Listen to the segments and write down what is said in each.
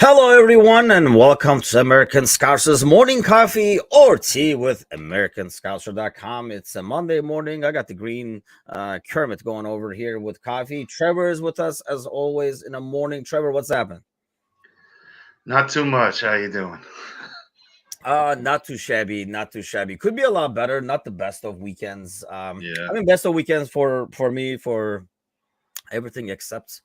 Hello, everyone, and welcome to American Scouser's morning coffee or tea with AmericanScouser.com. It's a Monday morning. I got the green Kermit going over here with coffee. Trevor is with us as always in the morning. Trevor, what's happening? Not too much. How you doing? Not too shabby, not too shabby. Could be a lot better. Not the best of weekends. Yeah. Best of weekends for me for everything except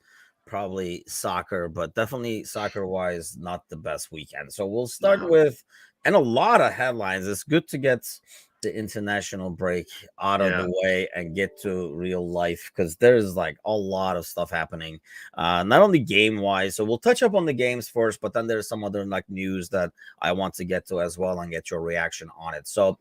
probably soccer, but definitely soccer wise, not the best weekend. So we'll start No. with and a lot of headlines. It's good to get the international break out of Yeah. the way and get to real life because there's like a lot of stuff happening, not only game wise. So we'll touch up on the games first, but then there's some other like news that I want to get to as well and get your reaction on it. So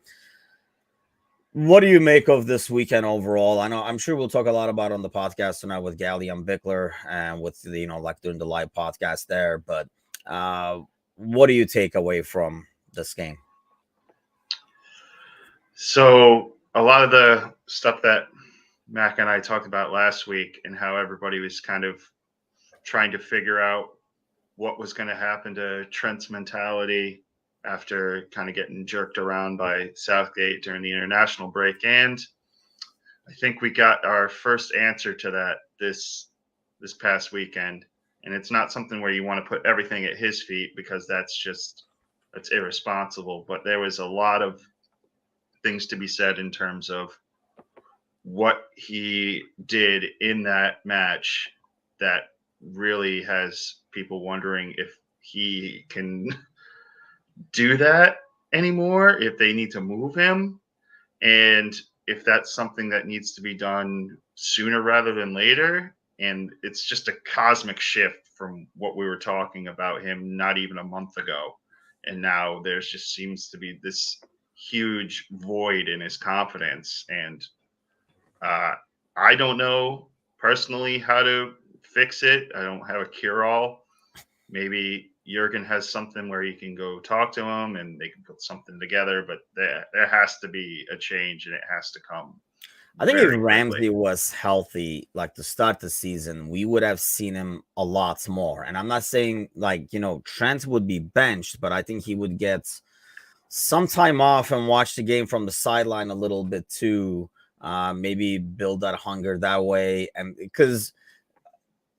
what do you make of this weekend overall? I'm sure we'll talk a lot about it on the podcast tonight with Gally and Bickler and with the, like doing the live podcast there. But uh, what do you take away from this game? So a lot of the stuff that Mac and I talked about last week and how everybody was kind of trying to figure out what was going to happen to Trent's mentality after kind of getting jerked around by Southgate during the international break. And I think we got our first answer to that this past weekend. And it's not something where you want to put everything at his feet because that's irresponsible. But there was a lot of things to be said in terms of what he did in that match that really has people wondering if he can do that anymore, if they need to move him, and if that's something that needs to be done sooner rather than later. And it's just a cosmic shift from what we were talking about him not even a month ago. And now there's just seems to be this huge void in his confidence. And uh, I don't know personally how to fix it. I don't have a cure all. Maybe Jurgen has something where you can go talk to him and they can put something together, but there has to be a change and it has to come I think if very quickly. Ramsey was healthy, like to start the season, we would have seen him a lot more. And I'm not saying like, Trent would be benched, but I think he would get some time off and watch the game from the sideline a little bit too. Maybe build that hunger that way. And because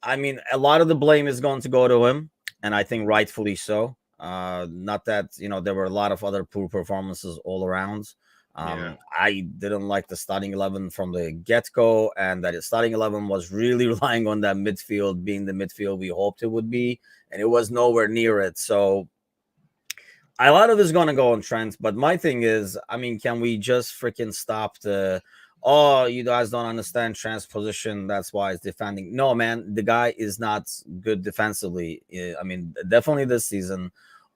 a lot of the blame is going to go to him, and I think rightfully so. Not that there were a lot of other poor performances all around. Yeah. I didn't like the starting 11 from the get go, and that starting 11 was really relying on that midfield being the midfield we hoped it would be, and it was nowhere near it. So a lot of this is going to go on Trent, but my thing is, can we just freaking stop the, oh, you guys don't understand Trent's position, that's why he's defending? No, man, the guy is not good defensively. Definitely this season.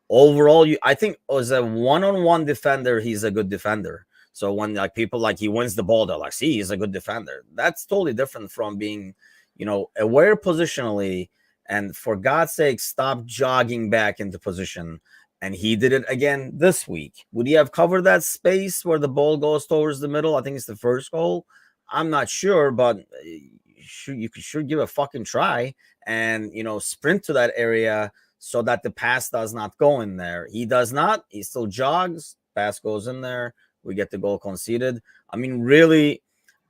Overall, I think as a one-on-one defender, he's a good defender. So when like people like he wins the ball, they're like, see, he's a good defender. That's totally different from being, aware positionally. And for God's sake, stop jogging back into position. And he did it again this week. Would he have covered that space where the ball goes towards the middle? I think it's the first goal. I'm not sure, but you could sure give a fucking try and sprint to that area so that the pass does not go in there. He does not. He still jogs. Pass goes in there. We get the goal conceded. Really,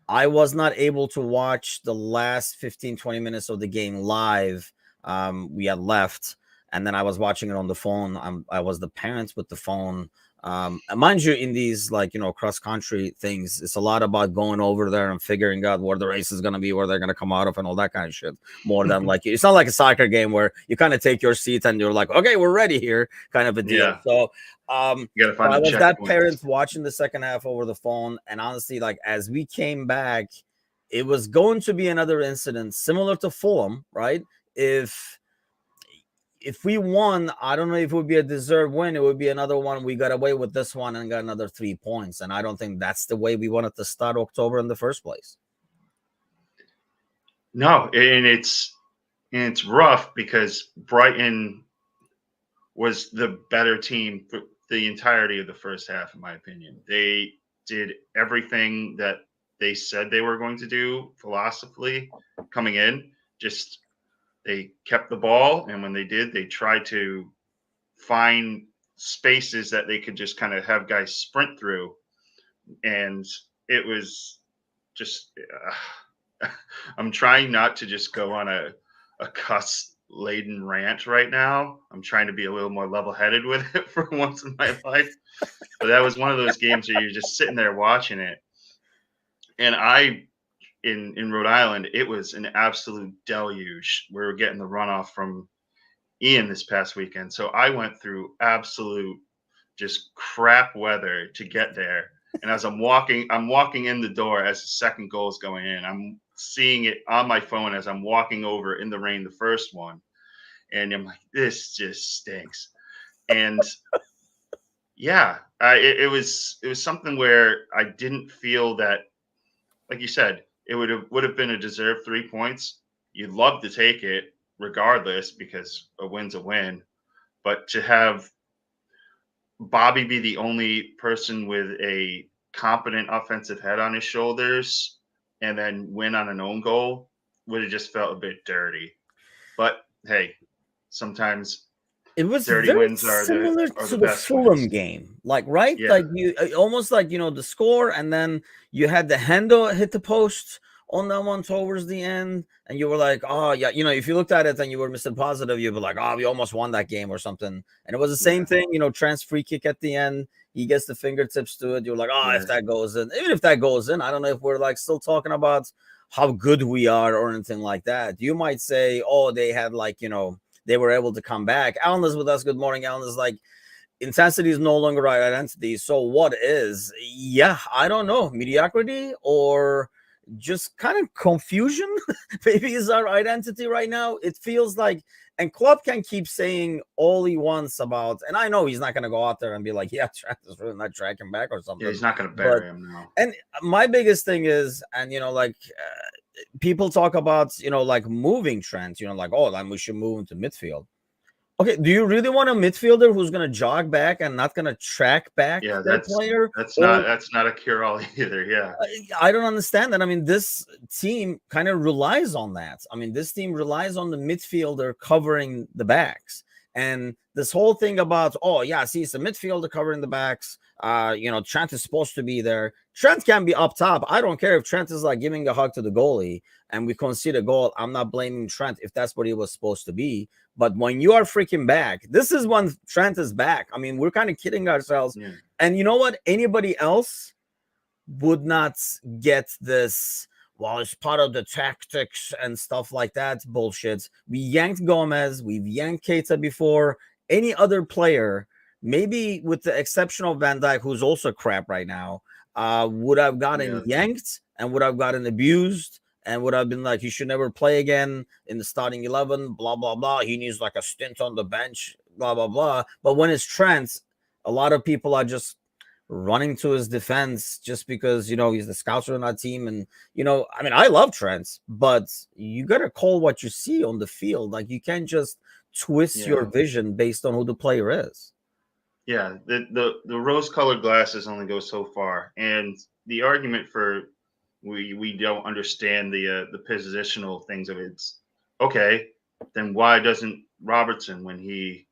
I was not able to watch the last 15, 20 minutes of the game live. We had left, and then I was watching it on the phone. I was the parents with the phone. Mind you, in these cross country things, it's a lot about going over there and figuring out where the race is going to be, where they're going to come out of, and all that kind of shit. More than like it's not like a soccer game where you kind of take your seat and you're like, okay, we're ready here, kind of a deal. Yeah. So, You got to find I the was that checkpoints. parents watching the second half over the phone, and honestly, like as we came back, it was going to be another incident similar to Fulham, right? If we won, I don't know if it would be a deserved win. It would be another one. We got away with this one and got another 3 points. And I don't think that's the way we wanted to start October in the first place. No, and it's rough because Brighton was the better team for the entirety of the first half, in my opinion. They did everything that they said they were going to do philosophically coming in. Just They kept the ball, and when they did, they tried to find spaces that they could just kind of have guys sprint through, and it was just I'm trying not to just go on a cuss laden rant right now. I'm trying to be a little more level headed with it for once in my life. But that was one of those games where you're just sitting there watching it. And in Rhode Island, it was an absolute deluge. We were getting the runoff from Ian this past weekend. So I went through absolute just crap weather to get there. And as I'm walking in the door as the second goal is going in. I'm seeing it on my phone as I'm walking over in the rain, the first one. And I'm like, this just stinks. And yeah, it was something where I didn't feel that, like you said, it would have been a deserved 3 points. You'd love to take it regardless because a win's a win. But to have Bobby be the only person with a competent offensive head on his shoulders and then win on an own goal would have just felt a bit dirty. But hey, sometimes it was dirty very wins are similar the to the best Fulham wins. game, like right, Yeah. like you almost like the score, and then you had the handle hit the post on that one towards the end, and you were like, oh yeah, if you looked at it and you were Mr. Positive, you'd be like, oh, we almost won that game or something. And it was the same thing, Trent's free kick at the end, he gets the fingertips to it. You're like, oh, if that goes in, even if that goes in, I don't know if we're like still talking about how good we are or anything like that. You might say, oh, they had like, they were able to come back. Alan is with us. Good morning. Alan is like, intensity is no longer our identity. So what is? Yeah, I don't know. Mediocrity or just kind of confusion maybe is our identity right now. It feels like, and Klopp can keep saying all he wants about, and I know he's not going to go out there and be like, yeah, Trent is really not tracking back or something. Yeah, he's not going to bury him now. And my biggest thing is, and people talk about, like moving Trent, like, oh, then we should move into midfield. Okay, do you really want a midfielder who's going to jog back and not going to track back their player? That's not a cure-all either, yeah. I don't understand that. I mean, this team kind of relies on that. I mean, this team relies on the midfielder covering the backs. And this whole thing about, oh, yeah, see, it's a midfielder covering the backs. Trent is supposed to be there. Trent can be up top. I don't care if Trent is like giving a hug to the goalie and we concede a goal. I'm not blaming Trent if that's what he was supposed to be. But when you are freaking back, this is when Trent is back. I mean, we're kind of kidding ourselves. Yeah. And you know what? Anybody else would not get this, well, it's part of the tactics and stuff like that bullshit. We yanked Gomez. We've yanked Keita before. Any other player, maybe with the exception of Van Dijk, who's also crap right now, would have gotten yanked and would have gotten abused and would have been like, he should never play again in the starting 11, blah, blah, blah. He needs like a stint on the bench, blah, blah, blah. But when it's Trent, a lot of people are just running to his defense just because, he's the Scouser on that team. And, I mean, I love Trent, but you got to call what you see on the field. Like, you can't just twist your vision based on who the player is. Yeah, the rose-colored glasses only go so far. And the argument for we don't understand the positional things of it's okay, then why doesn't Robertson, when he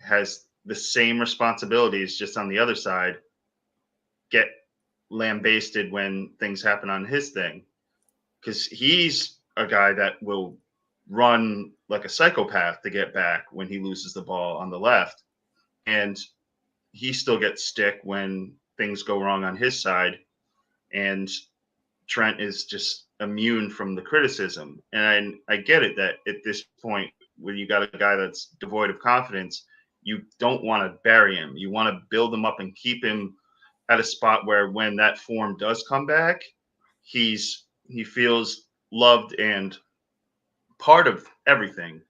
has the same responsibilities just on the other side, get lambasted when things happen on his thing? Because he's a guy that will run like a psychopath to get back when he loses the ball on the left. And he still gets stick when things go wrong on his side. And Trent is just immune from the criticism. And I get it that at this point, when you got a guy that's devoid of confidence, you don't want to bury him. You want to build him up and keep him at a spot where when that form does come back, he feels loved and part of everything.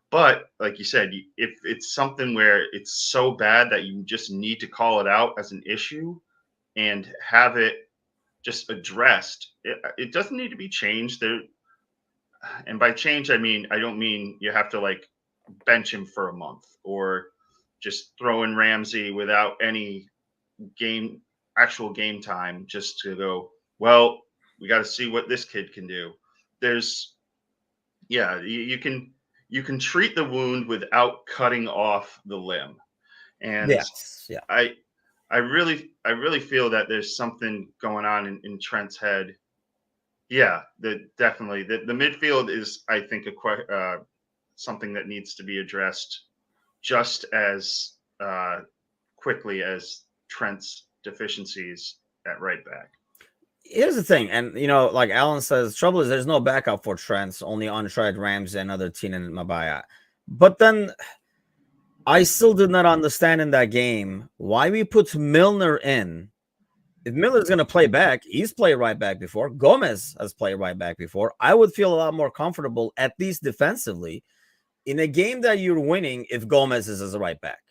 But like you said, if it's something where it's so bad that you just need to call it out as an issue and have it just addressed, it doesn't need to be changed there. And by change, I don't mean you have to like bench him for a month or just throw in Ramsey without any actual game time, just to go, well, we got to see what this kid can do. There's yeah, you can treat the wound without cutting off the limb. And Yes, yeah. I really feel that there's something going on in Trent's head. Yeah, definitely the midfield is, I think, something that needs to be addressed just as quickly as Trent's deficiencies at right back. Here's the thing, and like Alan says, trouble is there's no backup for Trent, only untried Ramsey and other Tina and Mabaya. But then I still did not understand in that game why we put Milner in. If Miller's going to play back, he's played right back before. Gomez has played right back before. I would feel a lot more comfortable, at least defensively, in a game that you're winning if Gomez is as a right back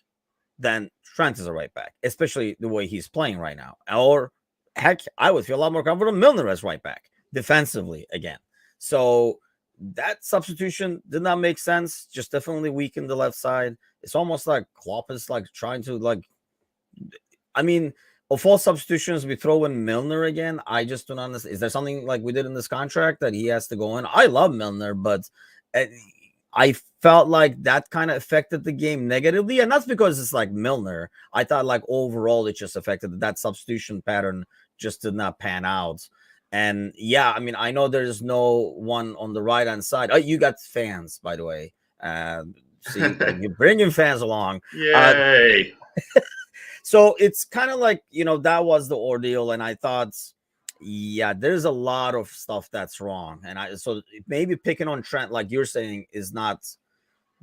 than Trent is a right back, especially the way he's playing right now. Or heck, I would feel a lot more comfortable Milner as right back defensively again. So that substitution did not make sense. Just definitely weakened the left side. It's almost like Klopp is like trying to I mean, of all substitutions, we throw in Milner again. I just don't understand. Is there something like we did in this contract that he has to go in? I love Milner, but I felt like that kind of affected the game negatively. And that's because it's like Milner. I thought like overall it just affected that substitution pattern just did not pan out. And yeah, I mean, I know there's no one on the right hand side. Oh, you got fans, by the way. See, you're bringing fans along. Yay. So it's kind of like, that was the ordeal. And I thought, yeah, there's a lot of stuff that's wrong. And so maybe picking on Trent, like you're saying, is not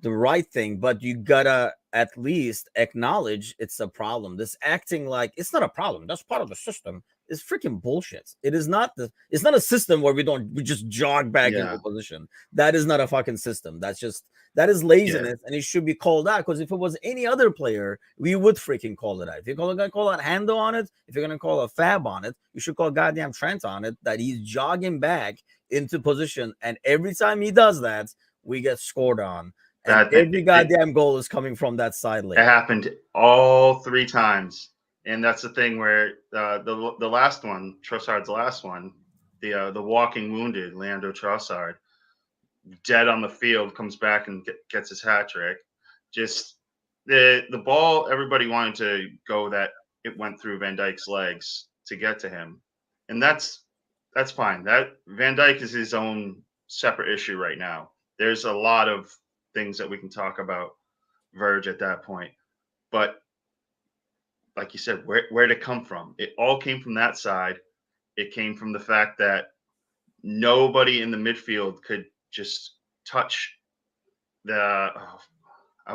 the right thing, but you gotta at least acknowledge it's a problem. This acting like it's not a problem, that's part of the system, is freaking bullshit. It's not a system where we just jog back into position. That is not a fucking system. That is laziness, and it should be called out. Because if it was any other player, we would freaking call it out. If you're gonna call out Hando on it, if you're gonna call a Fab on it, you should call goddamn Trent on it, that he's jogging back into position, and every time he does that, we get scored on. And every goddamn goal is coming from that side lane. It happened all 3 times. And that's the thing where the last one, Trossard's last one, the walking wounded Leandro Trossard, dead on the field, comes back and gets his hat trick. Just the ball, everybody wanted to go that it went through Van Dijk's legs to get to him. And that's fine. That Van Dijk is his own separate issue right now. There's a lot of things that we can talk about Verge at that point. But like you said, where did it come from? It all came from that side. It came from the fact that nobody in the midfield could just touch I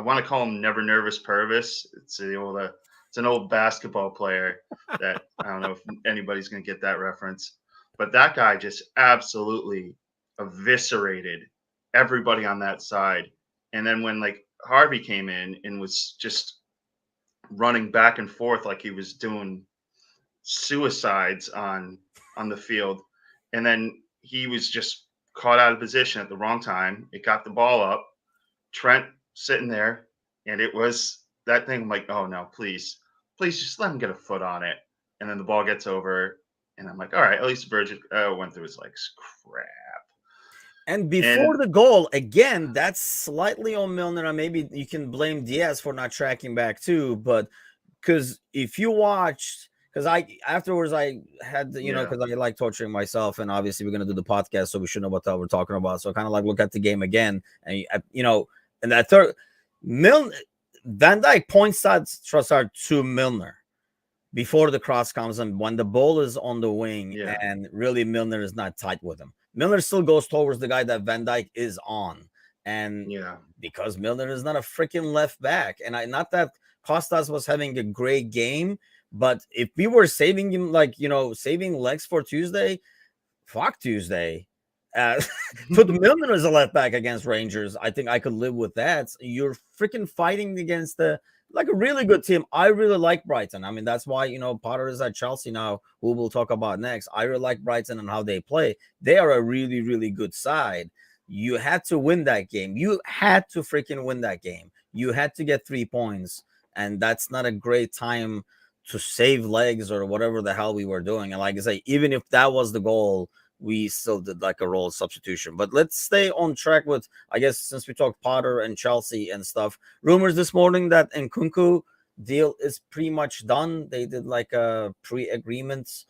want to call him Never Nervous Purvis. It's an old basketball player that I don't know if anybody's going to get that reference, but that guy just absolutely eviscerated everybody on that side. And then when like Harvey came in and was just running back and forth like he was doing suicides on the field, and then he was just caught out of position at the wrong time. It got the ball up. Trent sitting there, and it was that thing. I'm like, oh no, please just let him get a foot on it. And then the ball gets over, and I'm like, all right, at least Virgil went through his legs. Crap. And before the goal, again, that's slightly on Milner. And maybe you can blame Diaz for not tracking back too. But because if you watched, because afterwards I had, because I like torturing myself, and obviously we're gonna do the podcast, so we should know what we're talking about. So I kind of like look at the game again, and and that third, Van Dijk points out Trossard to Milner before the cross comes, and when the ball is on the wing, and really Milner is not tight with him. Milner still goes towards the guy that Van Dijk is on. And because Milner is not a freaking left back. And not that Costas was having a great game, but if we were saving him, saving legs for Tuesday, fuck Tuesday. Put Milner as a left back against Rangers. I think I could live with that. You're freaking fighting against a really good team. I really like Brighton. I mean, that's why, Potter is at Chelsea now, who we'll talk about next. I really like Brighton and how they play. They are a really, really good side. You had to win that game. You had to freaking win that game. You had to get 3 points. And that's not a great time to save legs or whatever the hell we were doing. And like I say, even if that was the goal, we still did like a role substitution. But let's stay on track with, I guess, since we talked Potter and Chelsea and stuff. Rumors this morning that Nkunku deal is pretty much done. They did like a pre-agreement,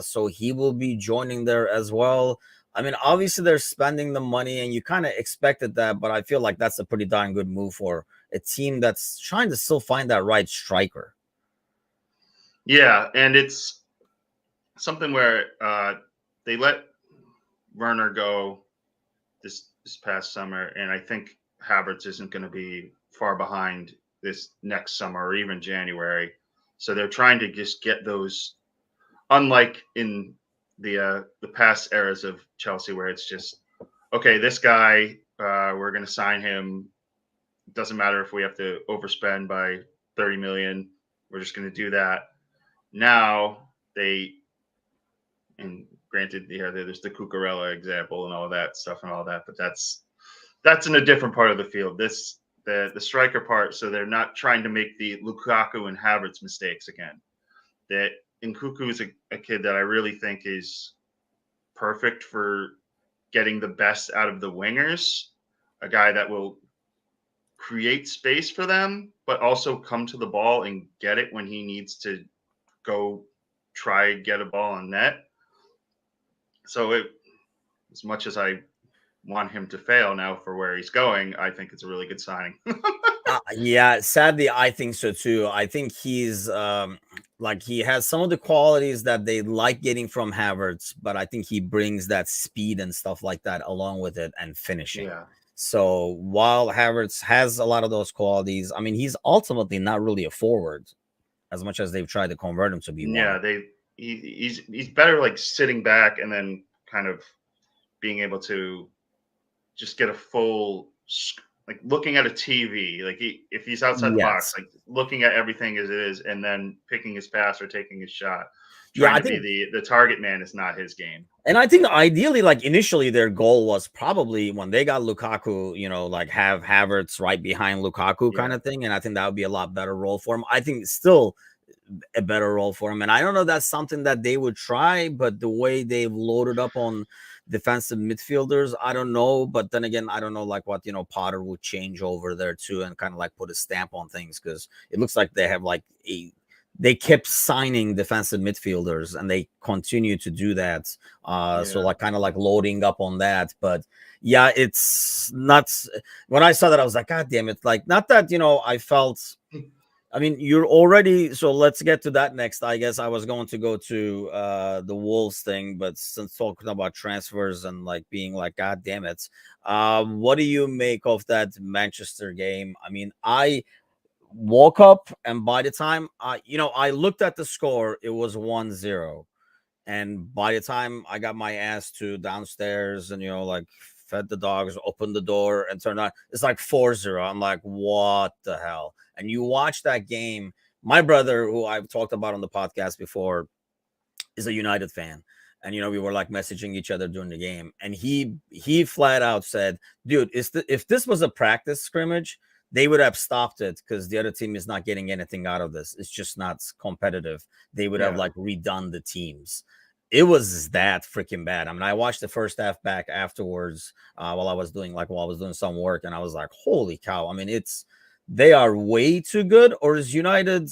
so he will be joining there as well. I mean, obviously they're spending the money, and you kind of expected that, but I feel like that's a pretty darn good move for a team that's trying to still find that right striker. Yeah, and it's something where they let Werner go this past summer, and I think Havertz isn't going to be far behind this next summer or even January. So they're trying to just get those, unlike in the past eras of Chelsea, where it's just, okay, this guy, we're going to sign him. Doesn't matter if we have to overspend by 30 million. We're just going to do that. Now they, and granted, yeah, there's the Cucurella example and all that stuff and all that, but that's in a different part of the field. The striker part, so they're not trying to make the Lukaku and Havertz mistakes again. That Nkunku is a kid that I really think is perfect for getting the best out of the wingers, a guy that will create space for them, but also come to the ball and get it when he needs to go try get a ball on net. So as much as I want him to fail now for where he's going, I think it's a really good signing. Yeah, sadly, I think so too. I think he's like he has some of the qualities that they like getting from Havertz, but I think he brings that speed and stuff like that along with it and finishing. Yeah. So while Havertz has a lot of those qualities, I mean, he's ultimately not really a forward as much as they've tried to convert him to be one. Yeah, he's better like sitting back and then kind of being able to just get a full, like looking at a TV, like if he's outside the box, like looking at everything as it is, and then picking his pass or taking his shot. Trying to be the target man is not his game. And I think ideally, like initially, their goal was probably when they got Lukaku, you know, like have Havertz right behind Lukaku kind of thing. And I think that would be a lot better role for him. I think still a better role for him. And I don't know if that's something that they would try, but the way they've loaded up on defensive midfielders, I don't know. But then again, I don't know like what, you know, Potter would change over there too and kind of like put a stamp on things, because it looks like they have like they kept signing defensive midfielders and they continue to do that. So like kind of like loading up on that. But yeah, it's nuts. When I saw that, I was like, God damn it. Like, not that, you know, I felt, I mean, you're already, so let's get to that next. I guess I was going to go to the Wolves thing, but since talking about transfers and like being like, God damn it. What do you make of that Manchester game? I mean, I woke up, and by the time I looked at the score, it was 1-0. And by the time I got my ass to downstairs and, you know, like fed the dogs, opened the door and turned on, it's like 4-0. I'm like, what the hell? And you watch that game. My brother, who I've talked about on the podcast before, is a United fan. And, you know, we were like messaging each other during the game. And he flat out said, dude, if this was a practice scrimmage, they would have stopped it because the other team is not getting anything out of this. It's just not competitive. They would have like redone the teams. It was that freaking bad. I mean, I watched the first half back afterwards while I was doing some work, and I was like, holy cow. I mean, they are way too good. Or was United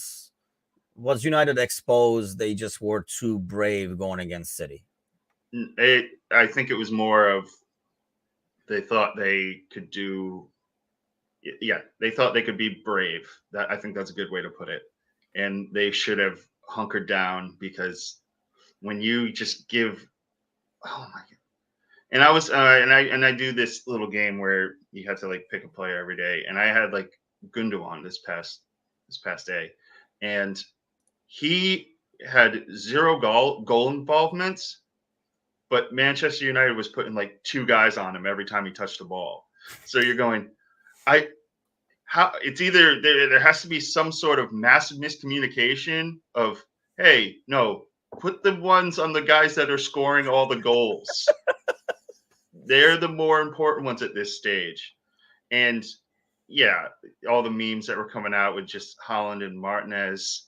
exposed? They just were too brave going against City. I think it was more of they thought they could do. Yeah, they thought they could be brave. I think that's a good way to put it. And they should have hunkered down, because when you just give, oh my god! And I was and I do this little game where you have to like pick a player every day, and I had like Gundogan this past day, and he had 0 goal involvements, but Manchester United was putting like 2 guys on him every time he touched the ball. So you're going, it's either there has to be some sort of massive miscommunication of, hey, no, put the ones on the guys that are scoring all the goals. They're the more important ones at this stage. And yeah, all the memes that were coming out with just Haaland and Martinez,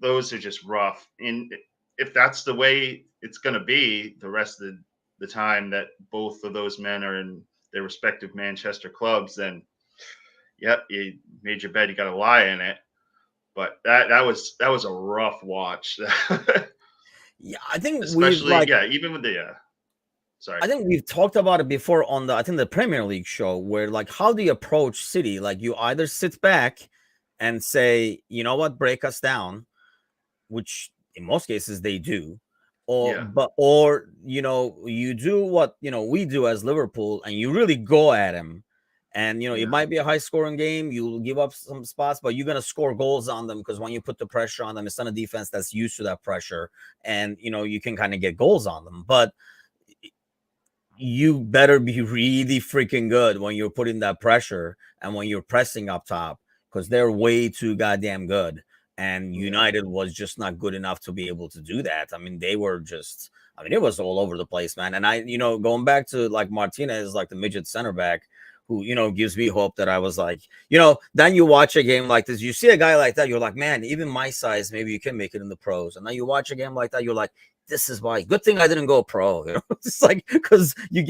those are just rough. And if that's the way it's going to be the rest of the time that both of those men are in their respective Manchester clubs, then yep, you made your bed, you got to lie in it. But that was a rough watch. Yeah, I think Especially even with the sorry. I think we've talked about it before on the Premier League show, where like, how do you approach City? Like, you either sit back and say, you know what, break us down, which in most cases they do, or you do what we do as Liverpool, and you really go at him. And it might be a high scoring game. You'll give up some spots, but you're gonna score goals on them, because when you put the pressure on them, it's not a defense that's used to that pressure, and you can kind of get goals on them. But you better be really freaking good when you're putting that pressure and when you're pressing up top, because they're way too goddamn good. And United was just not good enough to be able to do that. I mean, they were just, it was all over the place, man. And going back to like Martinez, like the midget center back, who, gives me hope that I was like, then you watch a game like this, you see a guy like that, you're like, man, even my size, maybe you can make it in the pros. And then you watch a game like that, you're like, this is why, good thing I didn't go pro. It's like, because you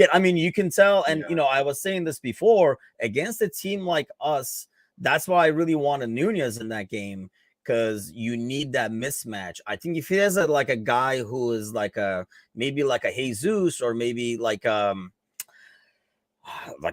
can tell. And, I was saying this before, against a team like us, that's why I really wanted Nunez in that game, because you need that mismatch. I think if he has a guy who is maybe like a Jesus, or maybe like a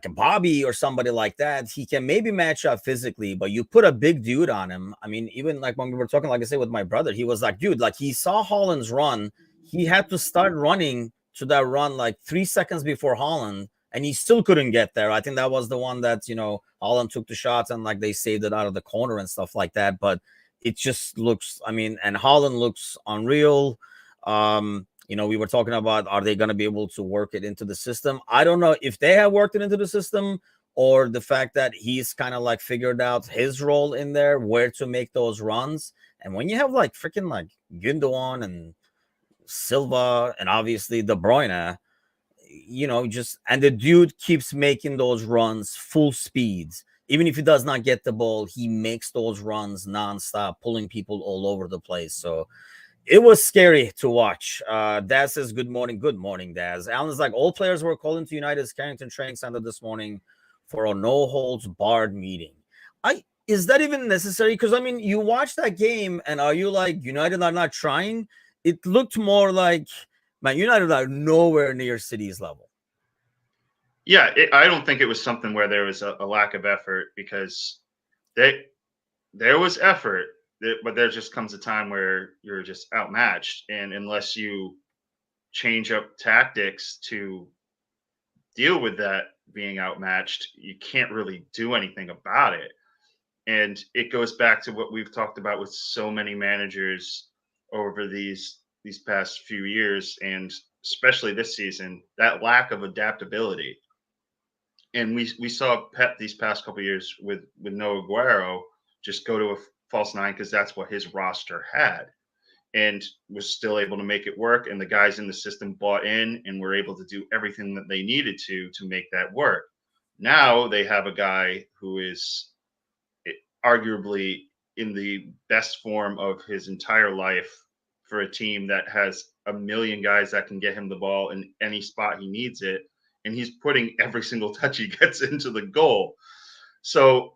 Bobby or somebody like that, he can maybe match up physically. But you put a big dude on him. I mean, even like when we were talking, like I said, with my brother, he was like, dude, like he saw Haaland's run. He had to start running to that run like 3 seconds before Haaland, and he still couldn't get there. I think that was the one that, Haaland took the shots and like they saved it out of the corner and stuff like that. But it just looks, and Haaland looks unreal. We were talking about, are they going to be able to work it into the system? I don't know if they have worked it into the system, or the fact that he's kind of like figured out his role in there, where to make those runs. And when you have like freaking like Gundogan and Silva and obviously De Bruyne, and the dude keeps making those runs full speeds. Even if he does not get the ball, he makes those runs nonstop, pulling people all over the place. So it was scary to watch. Daz says, good morning. Good morning, Daz. Alan's like, all players were called into United's Carrington Training Center this morning for a no-holds-barred meeting. Is that even necessary? Because, you watch that game, and are you like, United are not trying? It looked more like, man, United are nowhere near City's level. Yeah, I don't think it was something where there was a lack of effort, because there was effort, but there just comes a time where you're just outmatched. And unless you change up tactics to deal with that being outmatched, you can't really do anything about it. And it goes back to what we've talked about with so many managers over these past few years, and especially this season, that lack of adaptability. And we saw Pep these past couple of years with no Aguero just go to a false nine, because that's what his roster had, and was still able to make it work. And the guys in the system bought in and were able to do everything that they needed to make that work. Now they have a guy who is arguably in the best form of his entire life for a team that has a million guys that can get him the ball in any spot he needs it. And he's putting every single touch he gets into the goal. So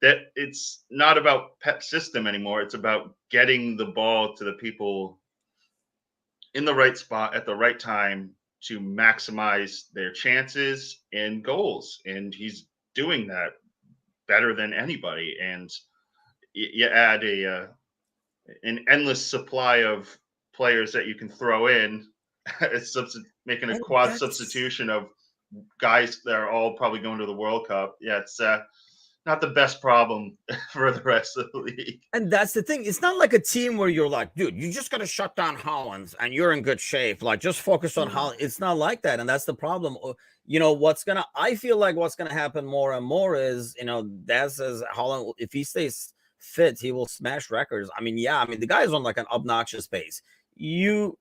that it's not about Pep's system anymore. It's about getting the ball to the people in the right spot at the right time to maximize their chances and goals. And he's doing that better than anybody. And you add an endless supply of players that you can throw in, making a quad substitution of guys that are all probably going to the World Cup. Yeah, it's not the best problem for the rest of the league. And that's the thing. It's not like a team where you're like, dude, you just got to shut down Haaland and you're in good shape. Like, just focus on Haaland. It's not like that. And that's the problem. I feel like what's going to happen more and more is, that says Haaland, if he stays fit, he will smash records. The guy's on like an obnoxious pace. You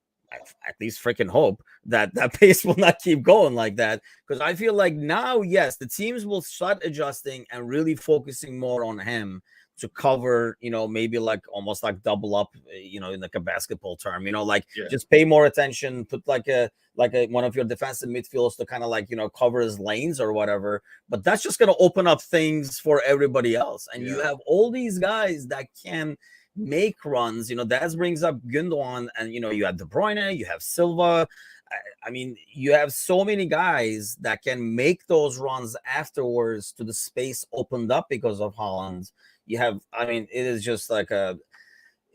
at least freaking hope that pace will not keep going like that, because I feel like now, yes, the teams will start adjusting and really focusing more on him to cover, maybe like almost like double up, in like a basketball term, like just pay more attention, put like a one of your defensive midfielders to kind of like, cover his lanes or whatever. But that's just going to open up things for everybody else. And you have all these guys that can make runs. That brings up Gundogan, and you have De Bruyne, you have Silva. I mean, you have so many guys that can make those runs afterwards to the space opened up because of Haaland. You have, I mean, it is just like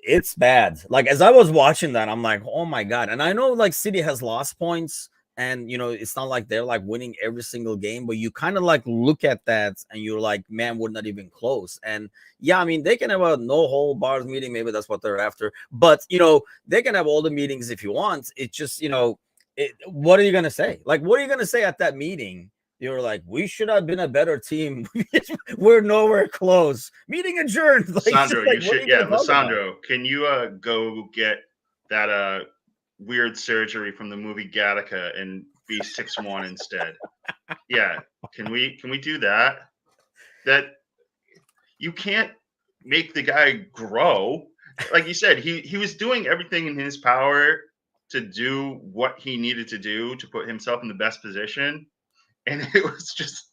it's bad. Like, as I was watching that, I'm like, oh my God. And I know like City has lost points, and it's not like they're like winning every single game, but you kind of like look at that and you're like, man, we're not even close. And yeah, I mean, they can have a no whole bars meeting. Maybe that's what they're after. But, they can have all the meetings if you want. It's just, what are you going to say? Like, what are you going to say at that meeting? You're like, we should have been a better team. We're nowhere close. Meeting adjourned. Like, Sandro, like, you should, Sandro, can you go get that weird surgery from the movie Gattaca and be 6'1" instead? Yeah, can we do that? That you can't make the guy grow. Like you said, he was doing everything in his power to do what he needed to do to put himself in the best position. And it was just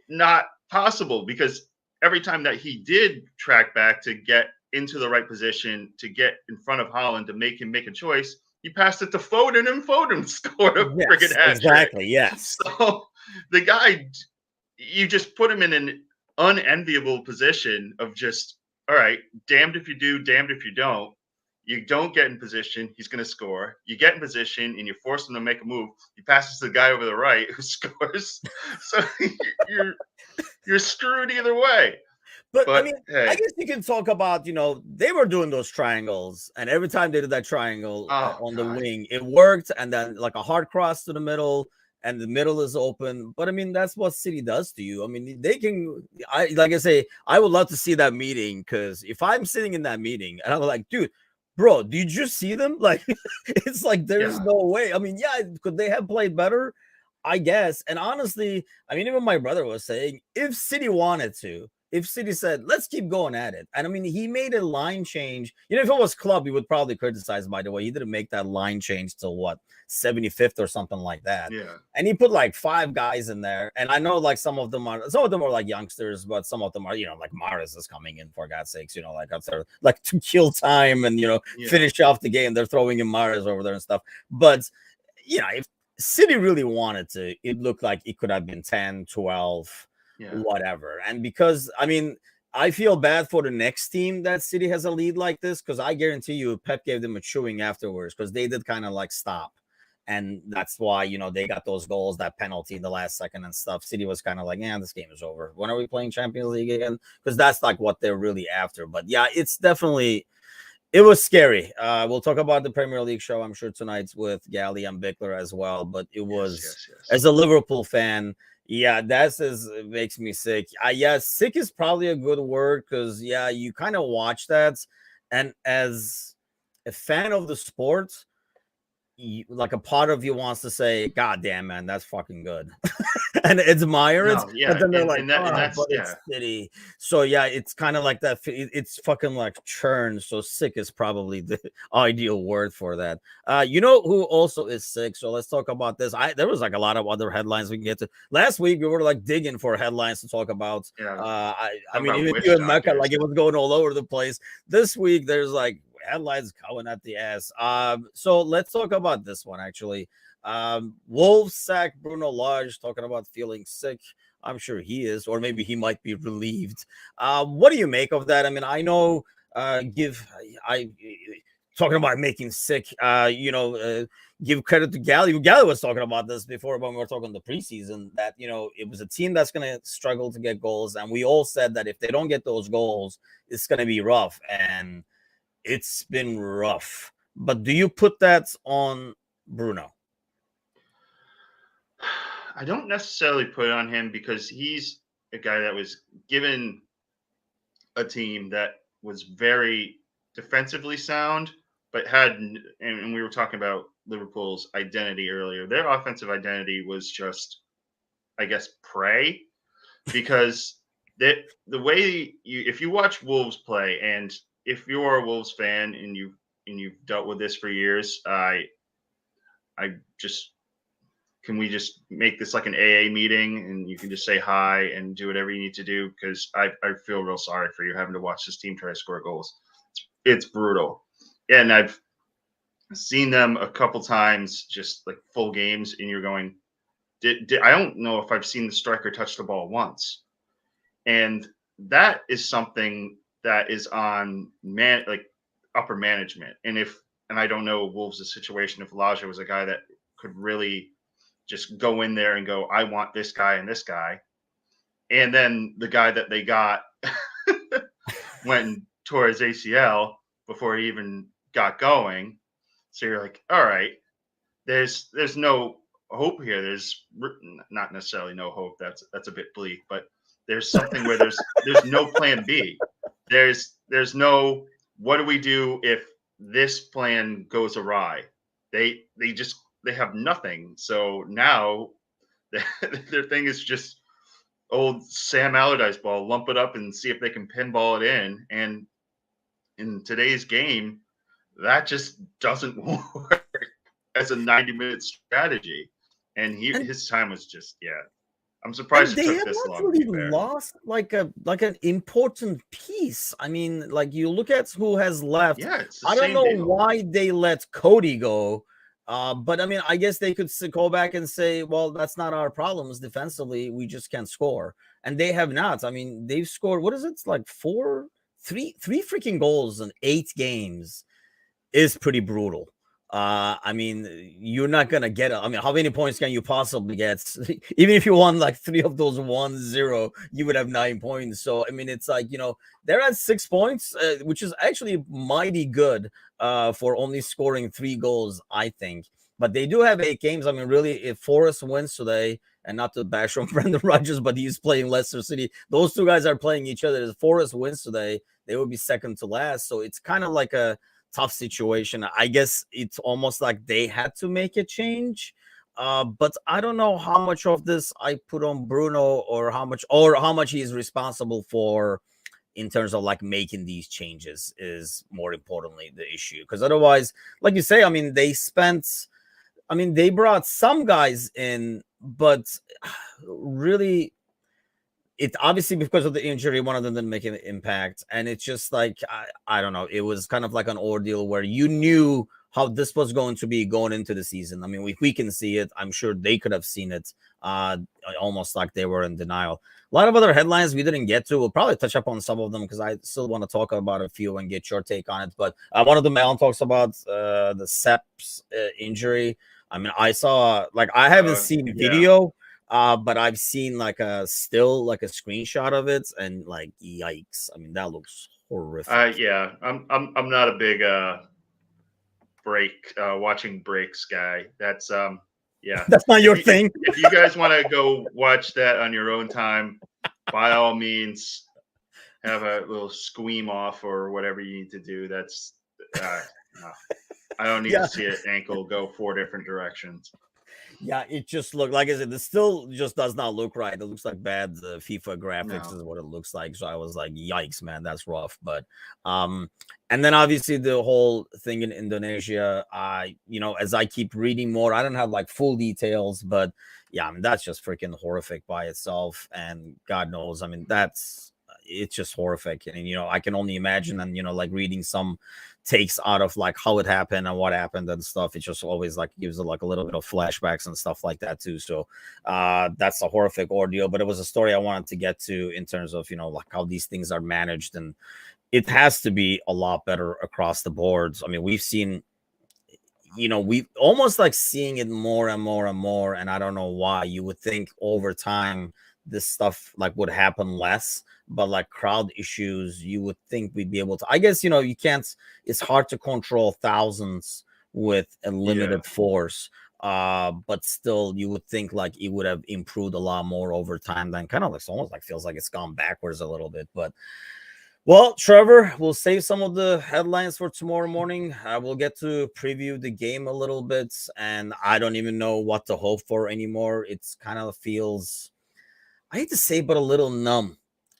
not possible, because every time that he did track back to get into the right position, to get in front of Haaland, to make him make a choice, he passed it to Foden, and Foden scored a friggin' hat-trick. Exactly, yes. So the guy, you just put him in an unenviable position of just, all right, damned if you do, damned if you don't. You don't get in position, he's going to score. You get in position, and you force him to make a move. He passes to the guy over the right who scores. So you're screwed either way. But I mean, hey, I guess you can talk about, they were doing those triangles, and every time they did that triangle on the wing, it worked. And then like a hard cross to the middle, and the middle is open. But I mean, that's what City does to you. I mean, they can, like I say, I would love to see that meeting, because if I'm sitting in that meeting and I'm like, dude, bro, did you see them? Like, it's like, there's no way. I mean, yeah, could they have played better? I guess. And honestly, I mean, even my brother was saying, if City wanted to, if City said, let's keep going at it. And I mean, he made a line change. If it was club, he would probably criticize, by the way. He didn't make that line change till what, 75th or something like that. Yeah. And he put like 5 guys in there. And I know like some of them are like youngsters, but some of them are, like Mahrez is coming in, for God's sakes, like up there, like to kill time and, finish off the game. They're throwing in Mahrez over there and stuff. But, if City really wanted to, it looked like it could have been 10, 12, whatever. And because, I mean, I feel bad for the next team that City has a lead like this, because I guarantee you Pep gave them a chewing afterwards, because they did kind of like stop. And that's why, they got those goals, that penalty in the last second and stuff. City was kind of like, this game is over. When are we playing Champions League again? Because that's like what they're really after. But yeah, it's definitely, it was scary. We'll talk about the Premier League show, I'm sure, tonight with Gally and Bickler as well. But it was, as a Liverpool fan, it makes me sick. Sick is probably a good word, because you kind of watch that, and as a fan of the sport, like a part of you wants to say, God damn, man, that's fucking good. And admire it. But then they're it's City. So it's kind of like that. It's fucking like churn. So sick is probably the ideal word for that. Who also is sick? So let's talk about this. There was like a lot of other headlines we can get to. Last week we were like digging for headlines to talk about. I mean, even you and Mecca, like it was going all over the place. This week there's like headlines coming at the ass. So let's talk about this one actually. Wolves sack Bruno Lage, talking about feeling sick. I'm sure he is, or maybe he might be relieved. What do you make of that? I mean, I know, talking about making sick, give credit to Gally. Gally was talking about this before when we were talking the preseason, that, it was a team that's going to struggle to get goals. And we all said that if they don't get those goals, it's going to be rough. And it's been rough. But do you put that on Bruno? I don't necessarily put it on him, because he's a guy that was given a team that was very defensively sound, but had, and we were talking about Liverpool's identity earlier. Their offensive identity was just, I guess, prey, because the way if you watch Wolves play, and if you're a Wolves fan and you've dealt with this for years, I just can we just make this like an AA meeting and you can just say hi and do whatever you need to do, because I feel real sorry for you having to watch this team try to score goals. It's brutal, and I've seen them a couple times, just like full games, and you're going, I don't know if I've seen the striker touch the ball once. And that is something that is on upper management. And I don't know Wolves' situation, if Elijah was a guy that could really just go in there and go, I want this guy and this guy. And then the guy that they got went and tore his ACL before he even got going. So you're like, all right, there's no hope here. There's not necessarily no hope. That's a bit bleak, but there's something where there's no plan B. There's no, what do we do if this plan goes awry? They have nothing. So now their thing is just old Sam Allardyce ball, lump it up and see if they can pinball it in. And in today's game, that just doesn't work as a 90-minute strategy. And his time was just, I'm surprised it took this long. They have really lost like an important piece. I mean, like you look at who has left. Yeah, it's I don't know why they let Cody go. But I mean, I guess they could go back and say, well, that's not our problems defensively. We just can't score. And they have not. I mean, they've scored, what is it? It's like three freaking goals in 8 games is pretty brutal. I mean, you're not gonna get I mean, how many points can you possibly get? Even if you won like 3 of those 1-0, you would have 9 points. So I mean, it's like, they're at 6 points, which is actually mighty good for only scoring 3 goals, I think. But they do have 8 games. I mean, really, if Forrest wins today, and not to bash on Brendan Rodgers, but he's playing Leicester City, those 2 guys are playing each other. If Forrest wins today, they will be second to last. So it's kind of like a tough situation. I guess it's almost like they had to make a change. But I don't know how much of this I put on Bruno or how much he is responsible for in terms of like making these changes is more importantly the issue. Because otherwise, like you say, I mean, they brought some guys in, but really, it obviously because of the injury, one of them didn't make an impact. And it's just like, I don't know. It was kind of like an ordeal where you knew how this was going to be going into the season. I mean, we can see it. I'm sure they could have seen it almost like they were in denial. A lot of other headlines we didn't get to. We'll probably touch up on some of them because I still want to talk about a few and get your take on it. But one of them, Alan talks about the Seps injury. I mean, I saw, like, I haven't seen video. But I've seen like a screenshot of it, and like, yikes! I mean, that looks horrific. I'm not a big watching breaks guy. That's that's not your thing. If you guys want to go watch that on your own time, by all means, have a little squeam off or whatever you need to do. That's no. I don't need to see an ankle go 4 different directions. Yeah, it just looked like I said, this still just does not look right. It looks like bad FIFA graphics is what it looks like. So I was like, yikes, man, that's rough. But and then obviously the whole thing in Indonesia, as I keep reading more, I don't have like full details, but yeah, I mean, that's just freaking horrific by itself. And God knows, I mean, it's just horrific. And, I can only imagine, and, like reading some takes out of like how it happened and what happened and stuff. It just always like gives it like a little bit of flashbacks and stuff like that too. So that's a horrific ordeal, but it was a story I wanted to get to in terms of, like how these things are managed, and it has to be a lot better across the boards. I mean, we've seen, we almost like seeing it more and more and more. And I don't know why. You would think over time this stuff like would happen less, but like crowd issues, you would think we'd be able to, I guess, you can't, it's hard to control thousands with a limited force. But still you would think like it would have improved a lot more over time than kind of like, it's almost like feels like it's gone backwards a little bit. But well, Trevor, we'll save some of the headlines for tomorrow morning. We'll get to preview the game a little bit, and I don't even know what to hope for anymore. It's kind of feels, I hate to say, but a little numb.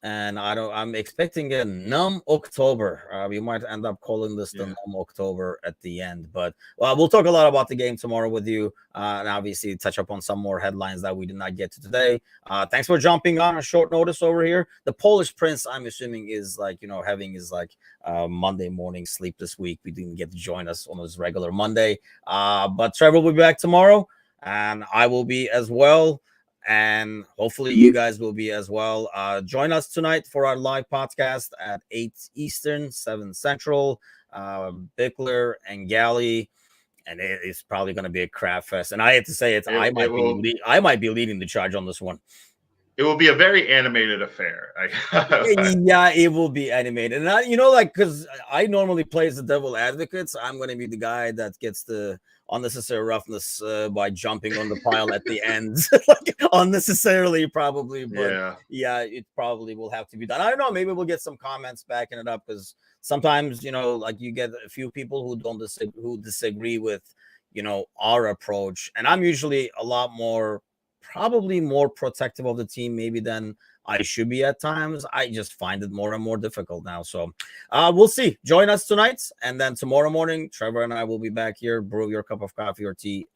And I'm expecting a numb October. We might end up calling this the numb October at the end. But we'll talk a lot about the game tomorrow with you, and obviously touch up on some more headlines that we did not get to today. Thanks for jumping on short notice over here. The Polish Prince, I'm assuming, is having his Monday morning sleep this week. We didn't get to join us on his regular Monday, but Trevor will be back tomorrow, and I will be as well. And hopefully you guys will be as well. Join us tonight for our live podcast at 8 Eastern, 7 Central. Bickler and Galley, and it's probably going to be a crap fest. And I have to say, I might be leading the charge on this one. It will be a very animated affair. Yeah, it will be animated. And because I normally play as the devil advocate, so I'm going to be the guy that gets the unnecessary roughness by jumping on the pile at the end, unnecessarily probably. But yeah, it probably will have to be done. I don't know. Maybe we'll get some comments backing it up, because sometimes you get a few people who disagree with our approach, and I'm usually probably more protective of the team maybe than I should be at times. I just find it more and more difficult now. So we'll see. Join us tonight. And then tomorrow morning, Trevor and I will be back here. Brew your cup of coffee or tea, and